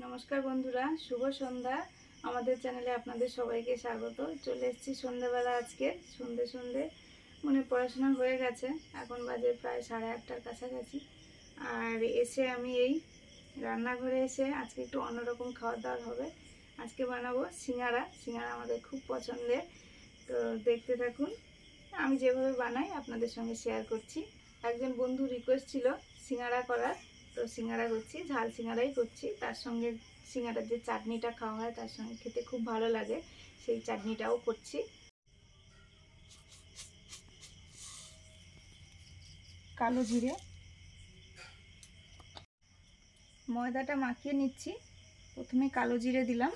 नमस्कार बंधुरा शुभ सन्ध्या आमादेर चैनेले आपनादेर सबाइके स्वागत। चले एसेछि सन्ध्याबेला आजके सन्धे सन्धे मने पढ़ाशोना हये गेछे, एखन बाजे प्राय 8:30टार काछाकाछि। और एसे आमि एई रान्नाघरे एसे आजके एकटु अन्यरकम खाওয়া दाওয়া होबे। आजके बानाबो सिंगाड़ा। सिंगाड़ा आमादेर खूब पछंदेर, तो देखते थाकुन। आमि जेभाবে बानाई आपनादेर संगे शेयार करछि। एकजन बंधु रिक्वेस्ट छिलो सिंगाड़ा करार, तो सिंगाड़ा करछि, झाल सिंगाड़ाई करछि। तार संगे सिंगाड़ार जे चाटनिटा खाওয়া হয় तार संगे खेते खूब भालो लागे, सेई चाटनिटाও करछि। कालो जिरे मयदाटा माखिए निচ্ছি। प्रथमे कालो जिरे दिलाम,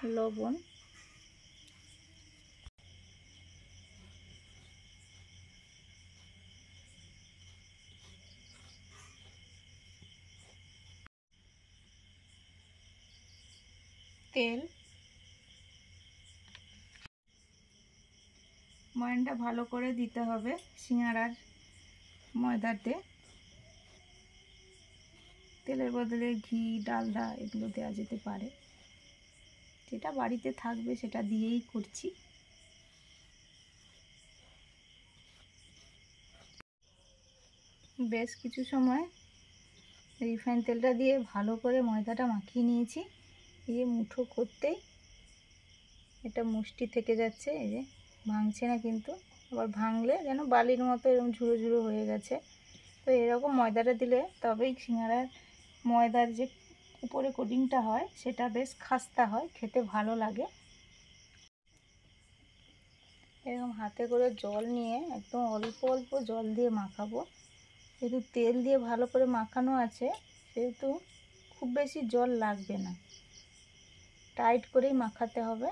लवण, तेल, मयनटा भालो करे दिते होबे सिंगाड़ार मयदाते। तेलेर बदले घी डालडा एगुलो देওয়া যেতে পারে, যেটা বাড়িতে থাকবে সেটা দিয়েই করছি। বেশ কিছু সময় রিফাইন তেলটা দিয়ে ভালো করে ময়দাটা মাখিয়ে নিয়েছি। এই যে মুঠো করতেই এটা মুষ্টি থেকে যাচ্ছে, এই যে ভাঙছে না কিন্তু, আবার ভাঙলে যেন বালির মতো এরকম ঝুড়ো ঝুড়ো হয়ে গেছে। তো এরকম ময়দাটা দিলে তবেই সিঙ্গাড়ার ময়দার যে উপরে কোটিংটা হয় সেটা বেশ খাস্তা হয়, খেতে ভালো লাগে। এরকম হাতে করে জল নিয়ে একদম অল্প অল্প জল দিয়ে মাখাবো। যেহেতু তেল দিয়ে ভালো করে মাখানো আছে সেহেতু খুব বেশি জল লাগবে না, টাইট করেই মাখাতে হবে।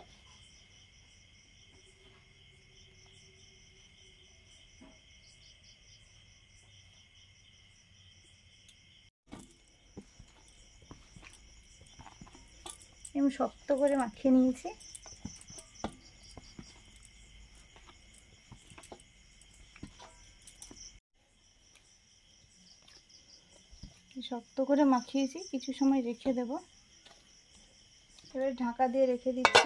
আমি শক্ত করে মাখিয়ে নিয়েছি। শক্ত করে মাখিয়েছি, কিছু সময় রেখে দেব। এবার ঢাকা দিয়ে রেখে দিচ্ছি।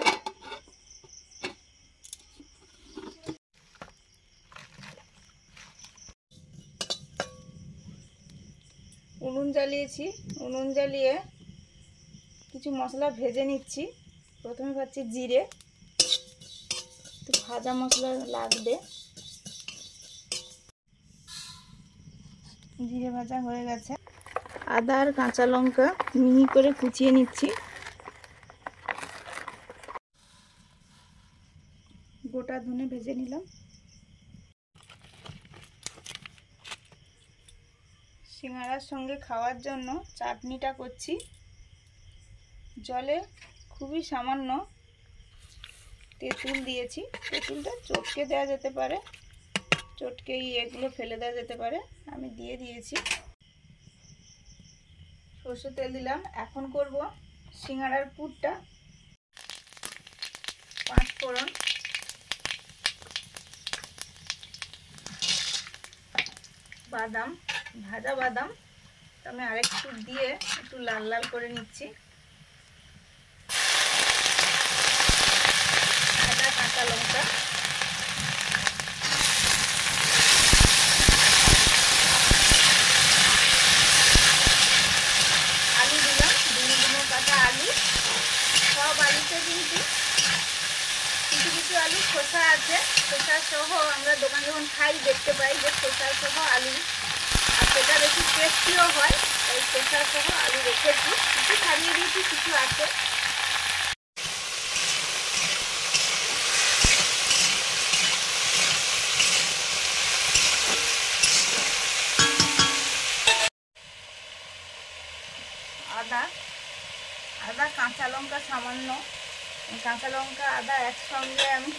উনুন জ্বালিয়েছি, উনুন জ্বালিয়ে কিছু মশলা ভেজে নিচ্ছি। প্রথমে ভাজছি জিরে, একটু ভাজা মশলা লাগবে। জিরে ভাজা হয়ে গেছে। আদা আর কাঁচা লঙ্কা মিহি করে কুচিয়ে নিচ্ছি। গোটা ধনে ভেজে নিলাম। সিঙ্গাড়ার সঙ্গে খাওয়ার জন্য চাটনিটা করছি। জলে খুবই সামান্য তেঁতুল দিয়েছি। তেঁতুলটা চটকে দেওয়া যেতে পারে, চটকে এগুলো ফেলে দেওয়া যেতে পারে, আমি দিয়ে দিয়েছি। সরষের তেল দিলাম। এখন করব সিঙ্গাড়ার পুরটা। 5 ফোড়ন, বাদাম, ভাজা বাদাম আমি আরেকটু দিয়ে একটু লাল লাল করে নিচ্ছি। আদা কাঁচা লঙ্কা, আলু দিলাম, দুটো কাটা আলু। সব আলুতে কিন্তু কিছু কিছু আলু খোসা আছে, খোসা সহ আমরা দোকানে যখন খাই দেখতে পাই যে খোসা সহ আলু, আর সেটা বেশি টেস্টিও হয়, তাই খোসা সহ আলু রেখেছি। কিছু ছাড়িয়ে দিয়েছি, কিছু আছে। আদা, আদা কাঁচা লঙ্কা সামান্য, কাঁচা লঙ্কা আদা একসঙ্গে আমি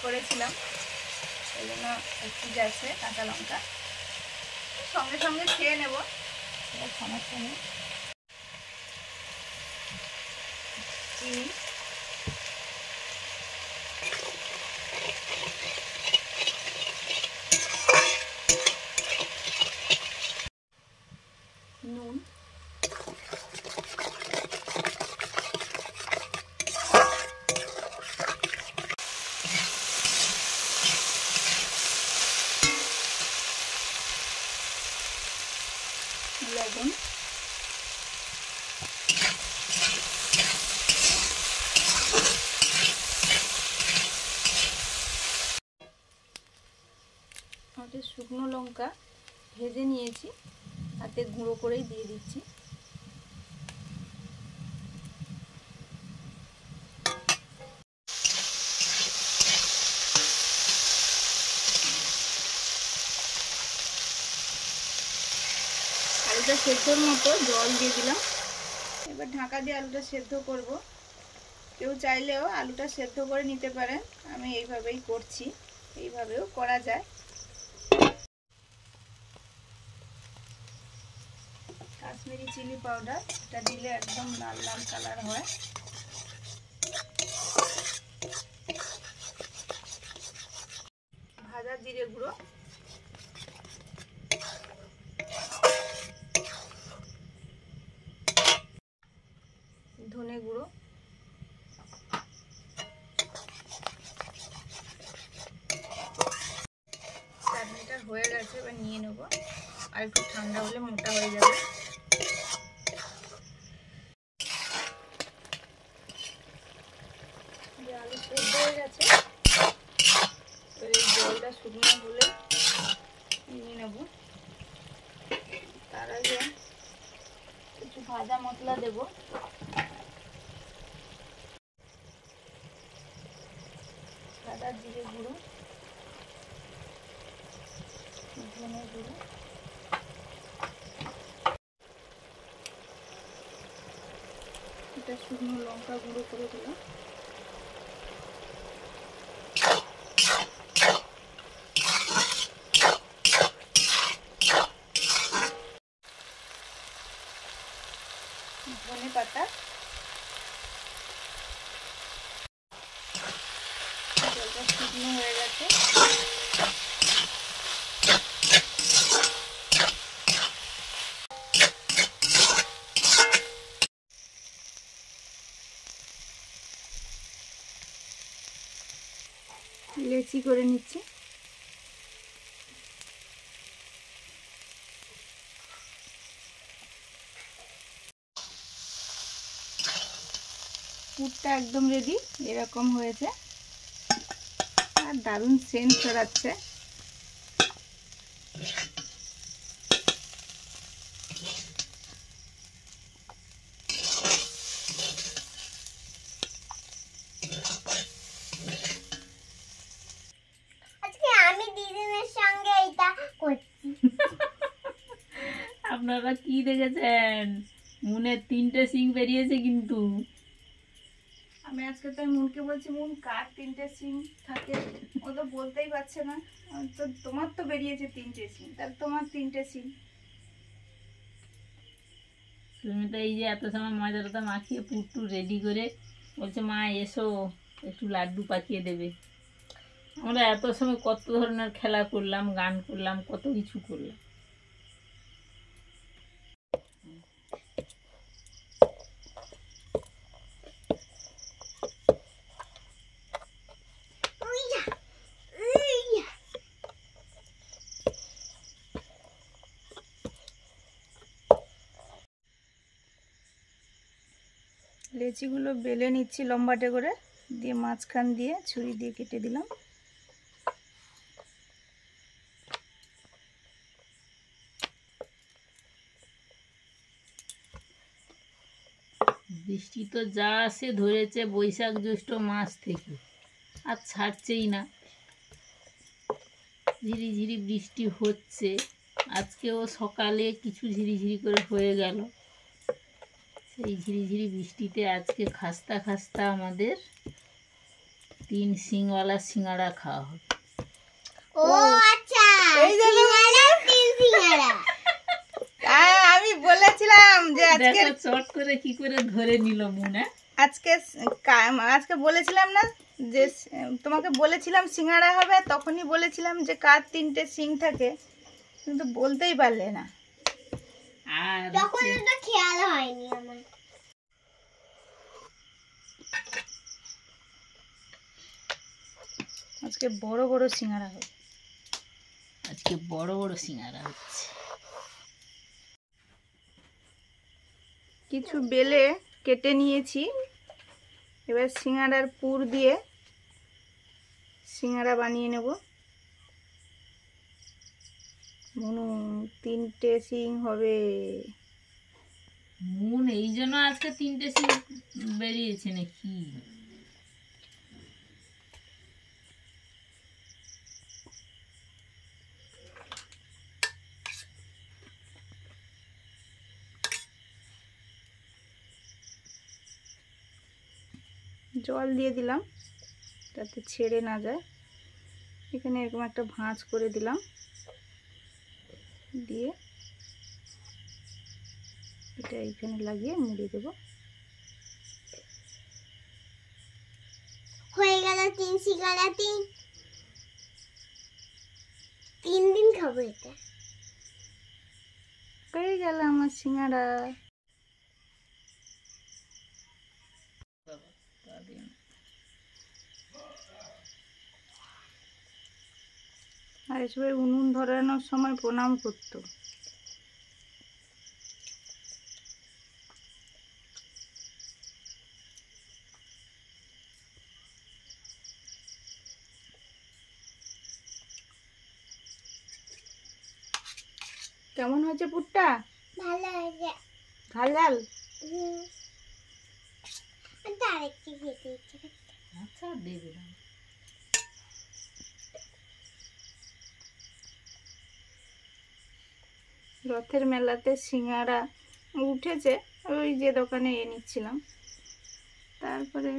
করেছিলাম, এই জন্য একটু গেছে কাঁচা লঙ্কা। সঙ্গে সঙ্গে খেয়ে নেব, সমস্যা নেই। চিনি, লবণ, আমাদের শুকনো লঙ্কা ভেজে নিয়েছি, হাতে গুঁড়ো করেই দিয়ে দিচ্ছি। আলুটা সেদ্ধর মতো জল দিয়ে দিলাম। এবার ঢাকা দিয়ে আলুটা সেদ্ধ করব। কেউ চাইলেও আলুটা সেদ্ধ করে নিতে পারেন, আমি এইভাবেই করছি, এইভাবেও করা যায়। কাশ্মীরি চিলি পাউডার, এটা দিলে একদম লাল লাল কালার হয়। ভাজা জিরে গুঁড়ো, ধনে গুঁড়ো, চাটনিটা হয়ে গেছে, এবার নিয়ে নেব। আর একটু ঠান্ডা হলে মোটা হয়ে যাবে। আলু সেদ্ধ হয়ে গেছে, এবার এই জলটা শুকনো হলে নিয়ে নেব। তার আগে কিছু ভাজা মশলা দেব। সাদা জিরে গুঁড়ো, ধনে গুঁড়ো, এটা শুকনো লঙ্কা গুঁড়ো করে দিলাম। ধনে পাতা, জলটা শুকনো হয়ে গেছে। লেচি করে নিচ্ছি। পুরটা একদম রেডি, এরকম হয়েছে আর দারুণ সেন্ট ছড়াচ্ছে। আজকে আমি দিদিনের সঙ্গে এটা করছি। আপনারা কি দেখেছেন? মুনের 3টে সিং বেরিয়েছে কিন্তু। আমি আজকে তো মুনকে বলছি, মুন কার 3টে সিং থাকে, ও তো বলতেই পারছে না। তো তোমার তো বেরিয়েছে 3টে সিং, তাহলে তোমার 3টে সিং। তুমি তো এই যে এত সময় ময়দাটা মাখিয়ে পুরটু রেডি করে বলছে মা এসো একটু লাড্ডু পাকিয়ে দেবে। আমরা এত সময় কত ধরনের খেলা করলাম, গান করলাম, কত কিছু করলাম। লেচিগুলো বেলে নিচ্ছি লম্বাটে করে, দিয়ে মাঝখান দিয়ে ছুরি দিয়ে কেটে দিলাম। বৃষ্টি তো যা আসে ধরেছে বৈশাখ জ্যৈষ্ঠ মাস থেকে, আর ছাড়ছেই না। ঝিরি ঝিরি বৃষ্টি হচ্ছে, আজকেও সকালে কিছু ঝিরিঝিরি করে হয়ে গেল। সেই ঝিরিঝিরি বৃষ্টিতে আজকে খাস্তা খাস্তা আমাদের 3 সিংওয়ালা সিঙ্গাড়া খাওয়া হবে। ও আচ্ছা, এই যে সিঙ্গারা। আমি বলেছিলাম যে আজকে দেখো চট করে কি করে ধরে নিল মুনা। আজকে বলেছিলাম না যে তোমাকে বলেছিলাম সিঙ্গাড়া হবে, তখনই বলেছিলাম যে কার 3টে সিং থাকে, কিন্তু বলতেই পারলে না। আর তখন এটা খেয়াল হয়নি আমার। আজকে বড় বড় সিঙ্গাড়া হবে। আজকে বড় বড় সিঙ্গারা হচ্ছে। কিছু বেলে কেটে নিয়েছি। এবার সিঙ্গাড়ার পুর দিয়ে সিঙ্গাড়া বানিয়ে নেব। মনু 3টে সিং হবে। মন এই জন্য আজকে 3টে সিং বেরিয়েছে নাকি? জল দিয়ে দিলাম যাতে ছেড়ে না যায়। এখানে এরকম একটা ভাঁজ করে দিলাম, দিয়ে এটা এইখানে লাগিয়ে মুড়ে দেবো। হয়ে গেল 3 সিঙ্গাড়া। 3 দিন খাবো এটা। হয়ে গেল আমার সিঙ্গাড়া। আর সবাই উনুন ধরানোর সময় প্রণাম করতো। কেমন হয়েছে পুরটা? ভালো হয়েছে। ঝাল ঝাল? আরেকটু খেতে ইচ্ছে করছে। আচ্ছা দেবে না। রথের মেলাতে সিঙ্গাড়া উঠেছে, ওই যে দোকানে নিচ্ছিলাম। তারপরে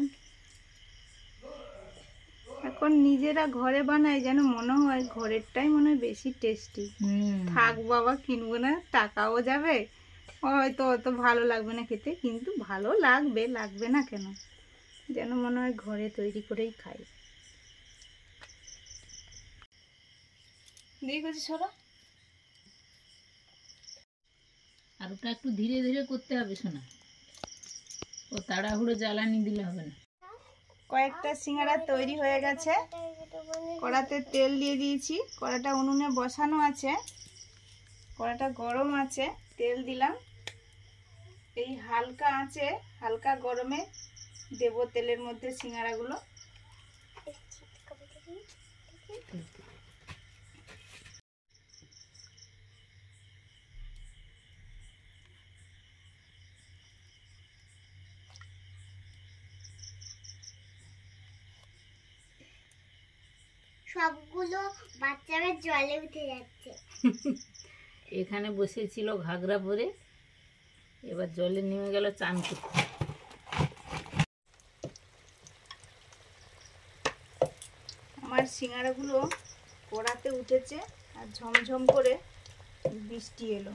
এখন নিজেরা ঘরে বানাই, যেন মনে হয় ঘরেরটাই মনে হয় বেশি টেস্টি। থাক বাবা, কিনবো না, টাকাও যাবে, হয়তো অত ভালো লাগবে না খেতে, কিন্তু ভালো লাগবে, লাগবে না কেন, যেন মনে হয় ঘরে তৈরি করেই খাই। দেখেছি সরা। আর ওটা একটু ধীরে ধীরে করতে হবে শোনা, ও তাড়াহুড়ো জ্বালানি দিলে হবে না। কয়েকটা সিঙ্গাড়া তৈরি হয়ে গেছে। কড়াতে তেল দিয়ে দিয়েছি, কড়াটা উনুনে বসানো আছে, কড়াটা গরম আছে, তেল দিলাম। এই হালকা আঁচে, হালকা গরমে দেব তেলের মধ্যে সিঙ্গাড়াগুলো। সবগুলো বাচ্চারা জলে উঠে যাচ্ছে। এখানে বসেছিল ঘাগরা পরে, এবার জলে নেমে গেল চান করতে। আমার সিঙ্গাড়াগুলো কড়াতে উঠেছে আর ঝমঝম করে বৃষ্টি এলো।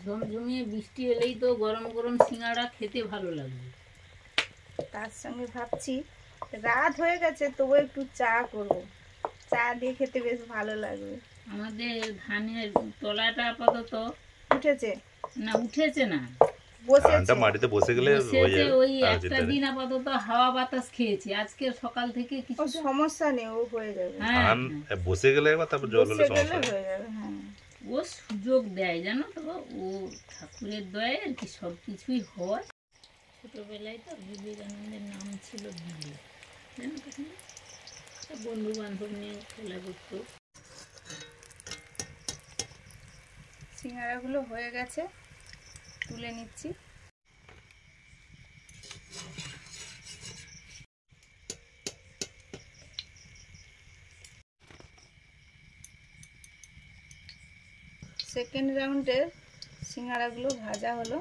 ঝমঝমিয়ে বৃষ্টি এলেই তো গরম গরম সিঙ্গাড়া খেতে ভালো লাগবে। তার সঙ্গে ভাবছি রাত হয়ে গেছে, তবু একটু চা করব, চা দিয়ে খেতে বেশ ভালো লাগবে। আমাদের ধানের তলাটা আপাতত উঠেছে না, উঠেছে না, বসেছে। মাটিতে বসে গেলে বসেছে, ওই একটা দিন আপাতত হাওয়া বাতাস খেয়েছি, আজকে সকাল থেকে কিছু সমস্যা নেই, ও হয়ে যাবে। হ্যাঁ ধান বসে গেলে একবার, তারপর জল হলে বসে গেলে সমস্যা হয়ে যাবে। হ্যাঁ, ও সুযোগ দেয় জানো তো, ও ঠাকুরের দয়ায় আর কি সব কিছুই হয়। ছোটবেলায় তো বিবেকানন্দের নাম ছিল বিবে, জানো তো, বন্ধু বান্ধব নিয়ে খেলা করতো। সিঙ্গাড়াগুলো হয়ে গেছে, তুলে নিচ্ছি। সেকেন্ড রাউন্ডের সিঙ্গাড়াগুলো ভাজা হলো।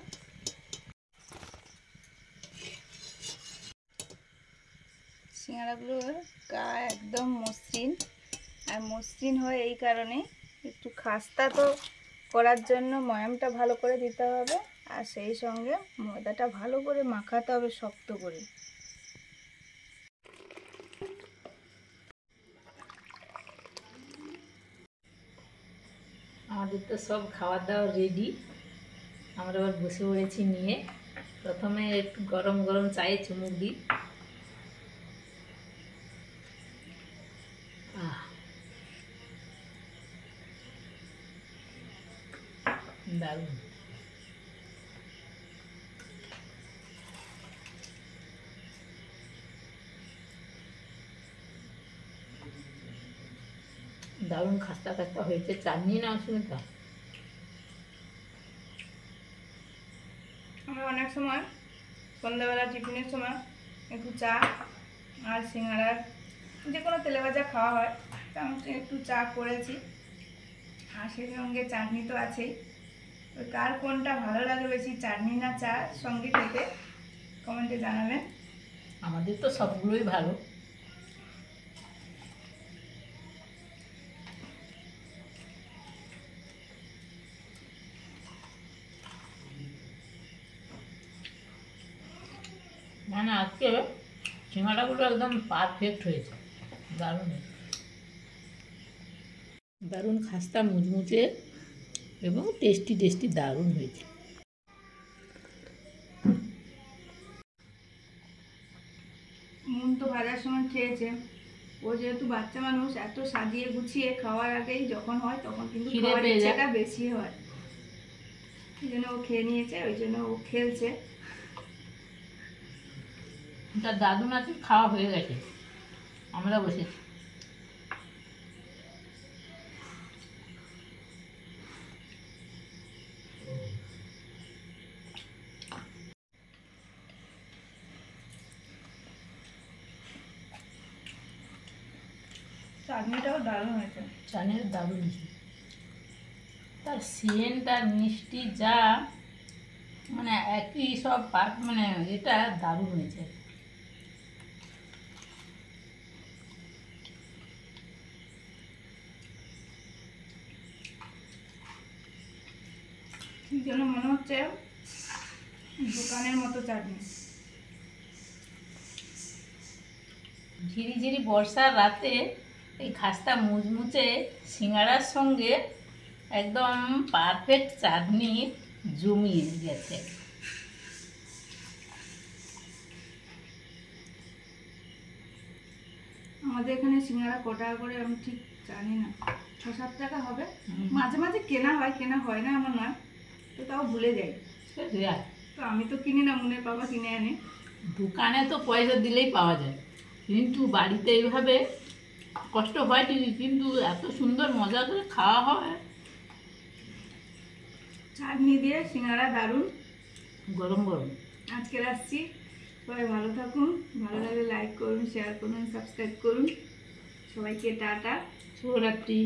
সিঙ্গাড়াগুলোর গা একদম মসৃণ, আর মসৃণ হয় এই কারণে, একটু খাস্তা তো করার জন্য ময়ামটা ভালো করে দিতে হবে, আর সেই সঙ্গে ময়দাটা ভালো করে মাখাতে হবে শক্ত করে। আমাদের তো সব খাওয়ার দাওয়ার রেডি, আমরা আবার বসে পড়েছি নিয়ে। প্রথমে একটু গরম গরম চায়ে চুমুক দিই। দারুণ। দারুণ খাস্তা খাস্তা হয়েছে। চাটনি না অসুবিধা। আমরা অনেক সময় সন্ধ্যাবেলা টিফিনের সময় একটু চা আর সিঙ্গাড়ার যে কোনো তেলে ভাজা খাওয়া হয়, তা আমি একটু চা করেছি, আর সেই সঙ্গে চাটনি তো আছেই। তো কার কোনটা ভালো লাগে বেশি, চাটনি না চা সঙ্গে খেতে, কমেন্টে জানাবেন। আমাদের তো সবগুলোই ভালো। মানে আজকে সিঙ্গাড়াগুলো একদম পারফেক্ট হয়েছে, দারুণ হয়েছে। দারুণ খাস্তা মুচমুচে এবং টেস্টি টেস্টি দারুণ হয়েছে। মন তো ভাজার সময় খেয়েছে, ও যেহেতু বাচ্চা মানুষ, এত সাজিয়ে গুছিয়ে খাওয়ার আগেই যখন হয় তখন কিন্তু খিদে খাওয়ার পেয়ে যায়। ইচ্ছেটা বেশি হয়। এই জন্য ও খেয়ে নিয়েছে, ওই জন্য ও খেলছে। তার দাদু নাতির খাওয়া হয়ে গেছে, আমরা বসেছি। চাটনিটাও দারুণ হয়েছে। চানের দারুণ হয়েছে। তার সেন্ট আর মিষ্টি যা, মানে একই সব মানে এটা দারুণ হয়েছে। কি যেন মনে হচ্ছে দোকানের মতো চাটনি। ঝিরিঝিরি বর্ষার রাতে এই খাস্তা মুচমুচে সিঙ্গাড়ার সঙ্গে একদম পারফেক্ট চাটনি জমিয়ে গেছে। আমাদের এখানে সিঙ্গাড়া ক টাকা করে আমি ঠিক জানি না, 6-7 টাকা হবে। মাঝে মাঝে কেনা হয়, কেনা হয় না এমন নয়, তো তাও ভুলে যাই। তো আমি তো কিনি না, মনের বাবা কিনে আনে। দোকানে তো পয়সা দিলেই পাওয়া যায়, কিন্তু বাড়িতে এইভাবে কষ্ট হয় ঠিকই, কিন্তু এত সুন্দর মজা করে খাওয়া হয়। চাটনি দিয়ে সিঙ্গাড়া দারুণ, গরম গরম। আজকে রাখছি। সবাই ভালো থাকুন, ভালো লাগলে লাইক করুন, শেয়ার করুন, সাবস্ক্রাইব করুন। সবাইকে টাটা, শুভরাত্রি।